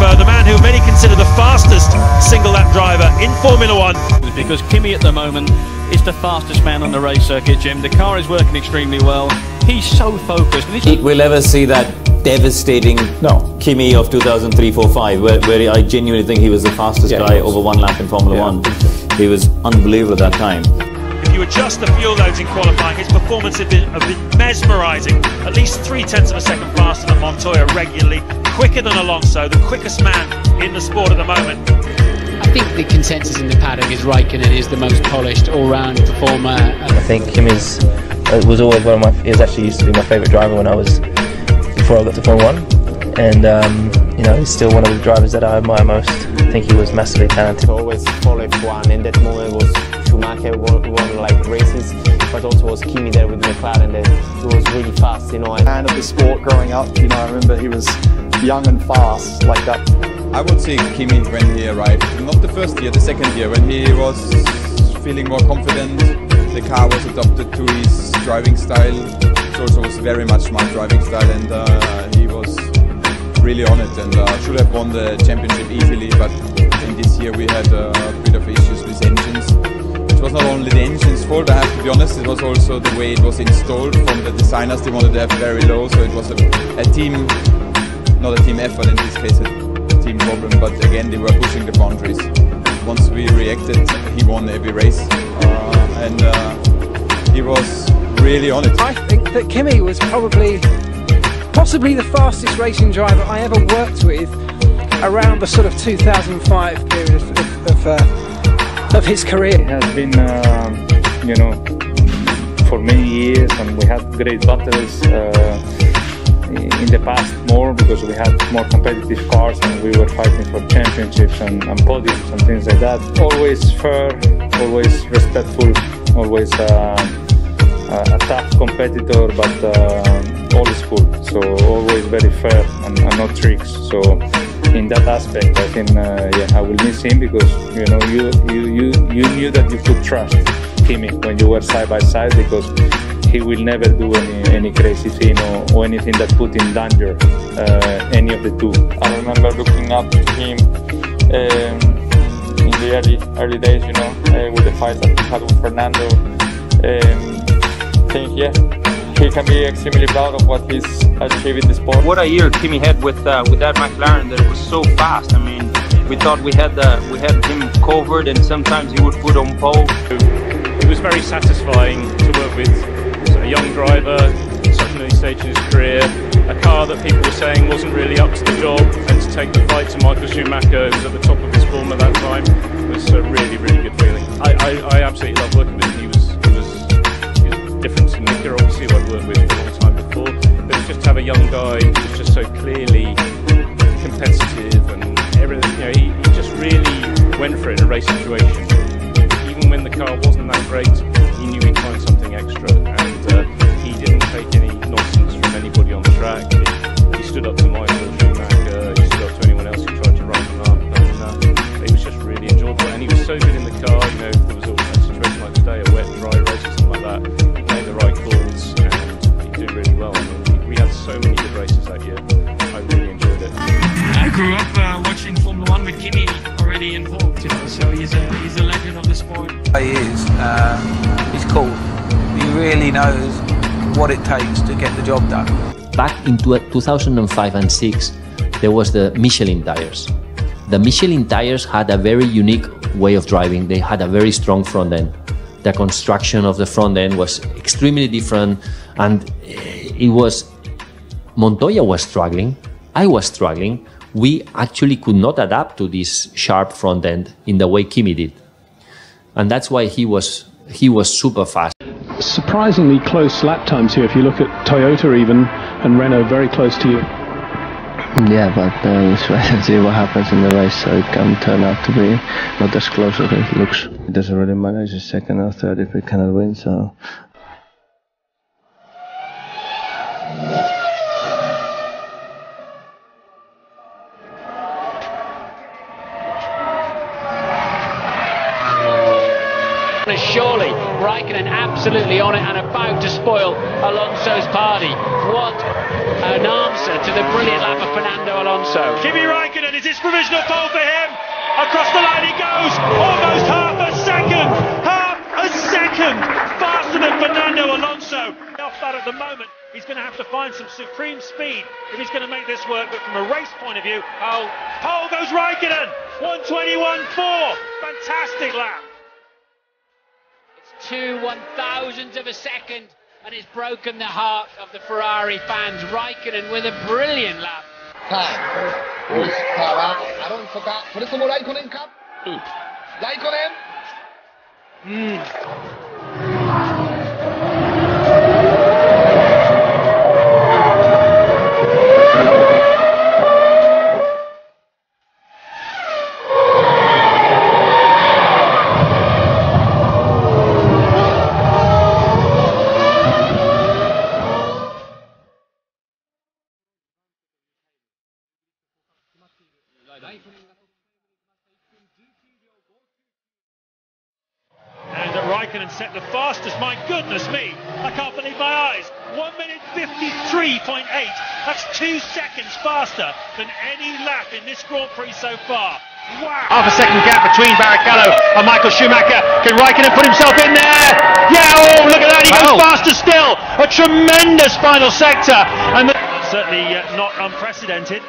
the man who many consider the fastest single-lap driver in Formula One. Because Kimi at the moment is the fastest man on the race circuit, Jim. The car is working extremely well. He's so focused. We'll ever see that devastating Kimi of 2003-4-5, where I genuinely think he was the fastest guy over one lap in Formula One. He was unbelievable at that time. If you adjust the fuel loads in qualifying, his performance have been mesmerising. At least 0.3 of a second faster than Montoya regularly, quicker than Alonso, the quickest man in the sport at the moment. I think the consensus in the paddock is Raikkonen is the most polished all-round performer. I think Kimi's was always one of my. He was actually used to be my favourite driver when I was before I got to Formula 1, and you know, he's still one of the drivers that I admire most. I think he was massively talented. Always follow F1. In that moment was Schumacher won like races, but also was Kimi there with McLaren. That he was really fast, you know. Fan of the sport growing up, you know. I remember he was young and fast like that. I would say Kimi when he arrived, not the first year, the second year, when he was feeling more confident, the car was adapted to his driving style. It also was very much my driving style, and he was really on it, and should have won the championship easily, but in this year we had a bit of issues with engines. It was not only the engine's fault, I have to be honest, it was also the way it was installed from the designers. They wanted to have very low, so it was a team, not a team effort in this case, a team problem, but again they were pushing the boundaries. Once we reacted, he won every race, and he was really on it. I think that Kimi was possibly the fastest racing driver I ever worked with around the sort of 2005 period of his career. It has been, you know, for many years, and we had great battles in the past more because we had more competitive cars and we were fighting for championships and podiums and things like that. Always fair, always respectful, always a tough competitor, but old school, so always very fair and no tricks. So in that aspect, I think I will miss him because you know you knew that you could trust Kimi when you were side by side, because he will never do any crazy thing or anything that put in danger any of the two. I remember looking up to him in the early days, you know, with the fights that he had with Fernando. I think he can be extremely proud of what he's achieved in the sport. What a year Kimi had with that McLaren, that it was so fast. I mean, we thought we had him covered, and sometimes he would put on pole. It was very satisfying to work with a young driver at such an early stage in his career, a car that people were saying wasn't really up to the job, and to take the fight to Michael Schumacher, who was at the top of his form at that time, was a really, really good feeling. I absolutely love working with him. He was different to Mika, obviously, who I'd worked with for a long time before, but it's just to have a young guy who was just so clearly competitive and everything. You know, he just really went for it in a race situation. Even when the car wasn't that great, he knew he'd find something extra, and he didn't take any nonsense from anybody on the track. He stood up to Michael Schumacher, he stood up to anyone else who tried to run him up, and it was just really enjoyable. And he was so good in the car. You know, if there was a situation like today, a wet, dry race or something like that, he made the right calls and he did really well. I mean, we had so many good races that year. I really enjoyed it. I grew up watching Formula 1 with Kimi already involved, you know, so he's a legend of the sport. He is. He's cool. He really knows what it takes to get the job done. Back in 2005 and 6, there was the Michelin tires. The Michelin tires had a very unique way of driving. They had a very strong front end. The construction of the front end was extremely different, and Montoya was struggling, I was struggling. We actually could not adapt to this sharp front end in the way Kimi did. And that's why he was super fast. Surprisingly close lap times here if you look at Toyota even, and Renault very close to you. Yeah, but let's wait and see what happens in the race, so it can turn out to be not as close as it looks. It doesn't really matter, it's a second or third if we cannot win, so... Surely Raikkonen absolutely on it and about to spoil Alonso's party. What an answer to the brilliant lap of Fernando Alonso. Kimi Raikkonen, is this provisional pole for him? Across the line he goes, almost half a second faster than Fernando Alonso. Off that at the moment, he's going to have to find some supreme speed if he's going to make this work, but from a race point of view, pole goes Raikkonen, 1:21.4, fantastic lap. It's 2/1000th of a second, and it's broken the heart of the Ferrari fans. Raikkonen with a brilliant lap. オールスターはアロンソか、それともライコネンか。ライコネン。And Raikkonen set the fastest, my goodness me, I can't believe my eyes, 1 minute 53.8, that's 2 seconds faster than any lap in this Grand Prix so far. Wow! Half a second gap between Barrichello and Michael Schumacher. Can Raikkonen put himself in there? Yeah, oh look at that, he goes faster still, a tremendous final sector, and certainly not unprecedented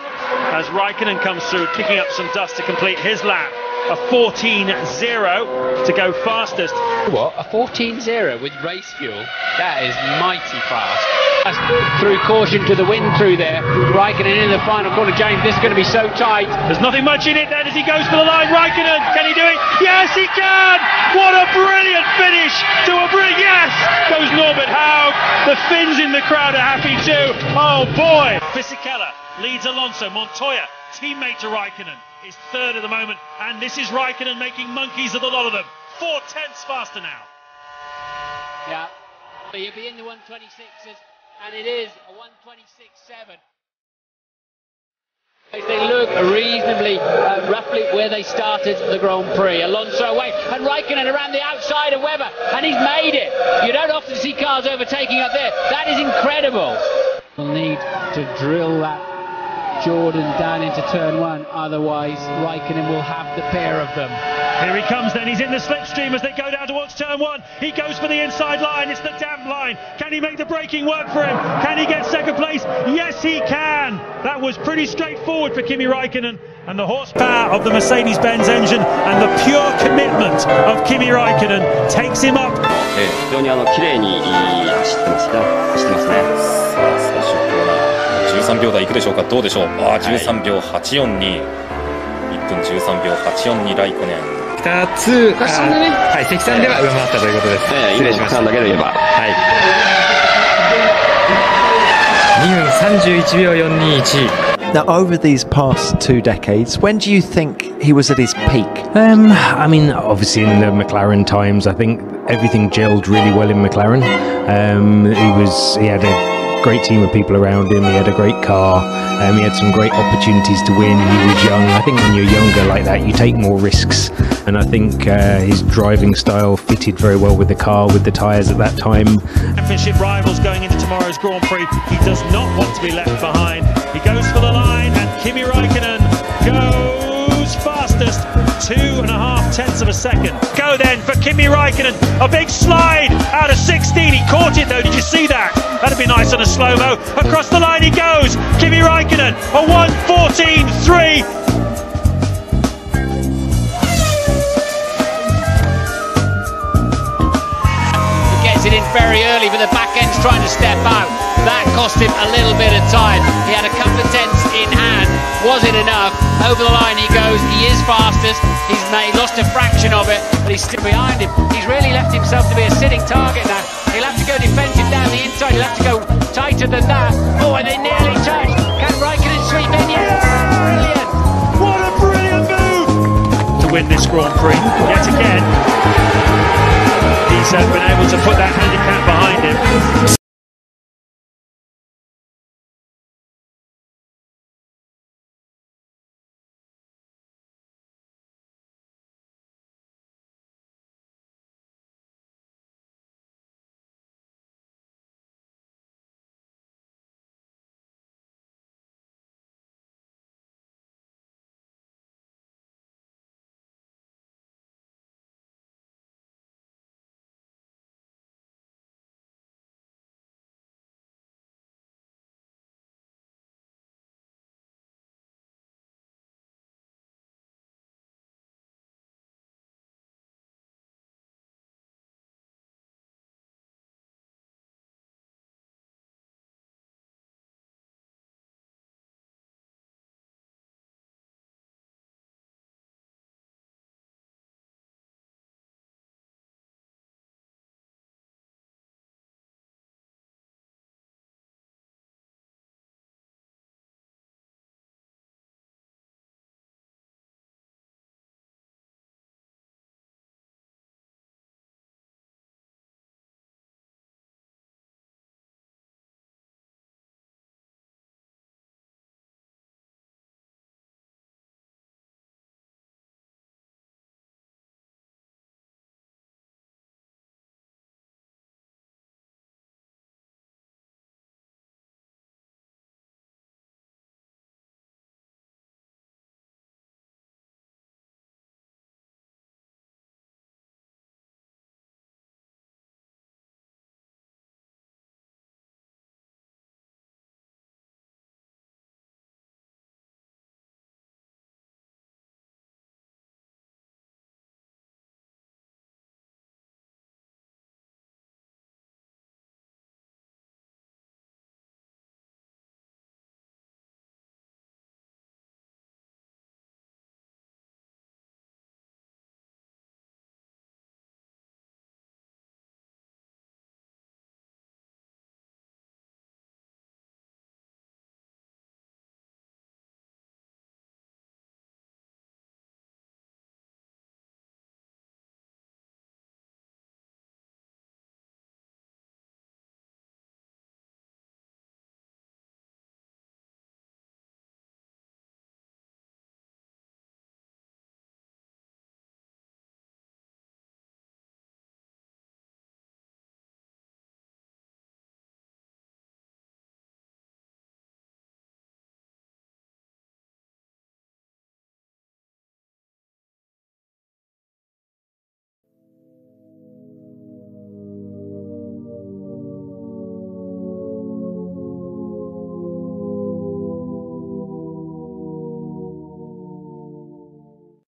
as Raikkonen comes through, kicking up some dust to complete his lap. A 14.0 to go fastest. What? A 14.0 with race fuel? That is mighty fast. Through caution to the wind through there. Raikkonen in the final corner. James, this is going to be so tight. There's nothing much in it then as he goes for the line. Raikkonen, can he do it? Yes, he can! What a brilliant finish to a brilliant... Yes! Goes Norbert Haug. The Finns in the crowd are happy too. Oh boy! Fisichella leads Alonso. Montoya, teammate to Raikkonen, is third at the moment, and this is Raikkonen making monkeys of the lot of them. 4/10 faster now. Yeah, but he'll be in the 126s, and it is a 126.7. They look reasonably, roughly where they started the Grand Prix. Alonso away, and Raikkonen around the outside of Webber, and he's made it. You don't often see cars overtaking up there. That is incredible. We'll need to drill that Jordan down into turn one, otherwise Raikkonen will have the pair of them. Here he comes then, he's in the slipstream as they go down towards turn one. He goes for the inside line, it's the damp line. Can he make the braking work for him? Can he get second place? Yes he can! That was pretty straightforward for Kimi Raikkonen, and the horsepower of the Mercedes-Benz engine and the pure commitment of Kimi Raikkonen takes him up. 非常に綺麗に走ってますね。13秒台いくでしょうか、どうでしょう。13秒84に1分13秒84にライコネン。2つ、はい、積算では上回ったということです。失礼しました。だけで言えば、はい。2分31秒42、1位。Now, over these past 2 decades, when do you think he was at his peak? I mean, obviously in the McLaren times, I think everything gelled really well in McLaren. He had a great team of people around him, he had a great car, he had some great opportunities to win, he was young. I think when you're younger like that you take more risks, and I think his driving style fitted very well with the car, with the tyres at that time. Championship rivals going into tomorrow's Grand Prix, he does not want to be left behind. He goes for the line and Kimi Raikkonen goes fastest, 2.5 of a second. Go then for Kimi Raikkonen, a big slide out of 16, he caught it though, did you see that? That'd be nice on a slow-mo. Across the line he goes, Kimi Raikkonen, a 1:14.3. Gets it in very early, but the back end's trying to step out. That cost him a little bit of time. He had a couple of tenths in hand. Was it enough? Over the line he goes. He is fastest. He lost a fraction of it, but he's still behind him. He's really left himself to be a sitting target now. He'll have to go defensive down the inside. He'll have to go tighter than that. Oh, and they nearly touched. Can Raikkonen sweep in? Yeah! Brilliant! What a brilliant move! To win this Grand Prix yet again. He's been able to put that handicap behind him.